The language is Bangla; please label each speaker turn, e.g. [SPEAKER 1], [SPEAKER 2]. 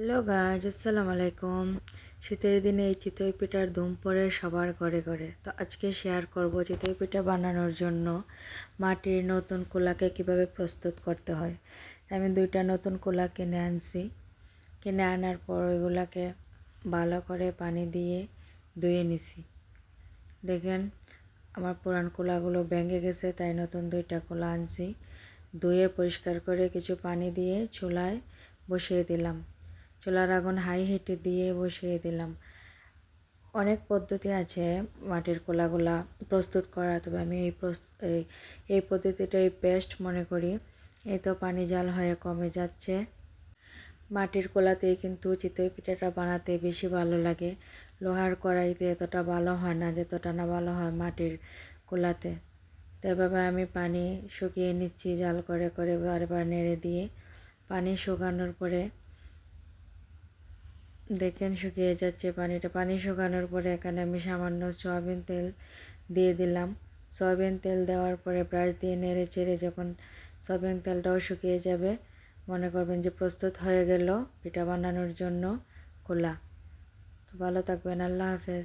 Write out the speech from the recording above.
[SPEAKER 1] হ্যালো গাইজ, আসসালামু আলাইকুম। শীতের দিনে এই চিতই পিঠার ধুম পড়ে সবার ঘরে ঘরে। তো আজকে শেয়ার করব চিতই পিঠা বানানোর জন্য মাটির নতুন কুলাকে কিভাবে প্রস্তুত করতে হয়। আমি 2টা নতুন কুলা কিনে আনছি। কিনে আনার পর ওইগুলাকে ভালো করে পানি দিয়ে ধুয়ে নিছি। দেখেন আমার পুরান কুলাগুলো ভেঙে গেছে, তাই নতুন 2টা কুলা আনছি। ধুয়ে পরিষ্কার করে কিছু পানি দিয়ে চুলায় বসিয়ে দিলাম। চুলার আগুন হাই হিটে দিয়ে বসিয়ে দিলাম। অনেক পদ্ধতি আছে মাটির কলাগুলা প্রস্তুত করা, তবে আমি এই পদ্ধতিটাই বেস্ট মনে করি। এই তো পানি জাল হয়ে কমে যাচ্ছে। মাটির কলাতেই কিন্তু চিতই পিঠাটা বানাতে বেশি ভালো লাগে। লোহার কড়াইতে এতটা ভালো হয় না যতটা না ভালো হয় মাটির কলাতে। তো এভাবে আমি পানি শুকিয়ে নিচ্ছি, জাল করে করে বারবার নেড়ে দিয়ে। পানি শুকানোর পরে দেখেন শুকিয়ে যাচ্ছে পানিটা। পানি শুকানোর পরে এখানে আমি সামান্য সয়াবিন তেল দিয়ে দিলাম। সয়াবিন তেল দেওয়ার পরে ব্রাশ দিয়ে নেড়ে চেড়ে যখন সয়াবিন তেলটাও শুকিয়ে যাবে, মনে করবেন যে প্রস্তুত হয়ে গেল পিঠা বানানোর জন্য খোলা। তো ভালো থাকবেন, আল্লাহ হাফেজ।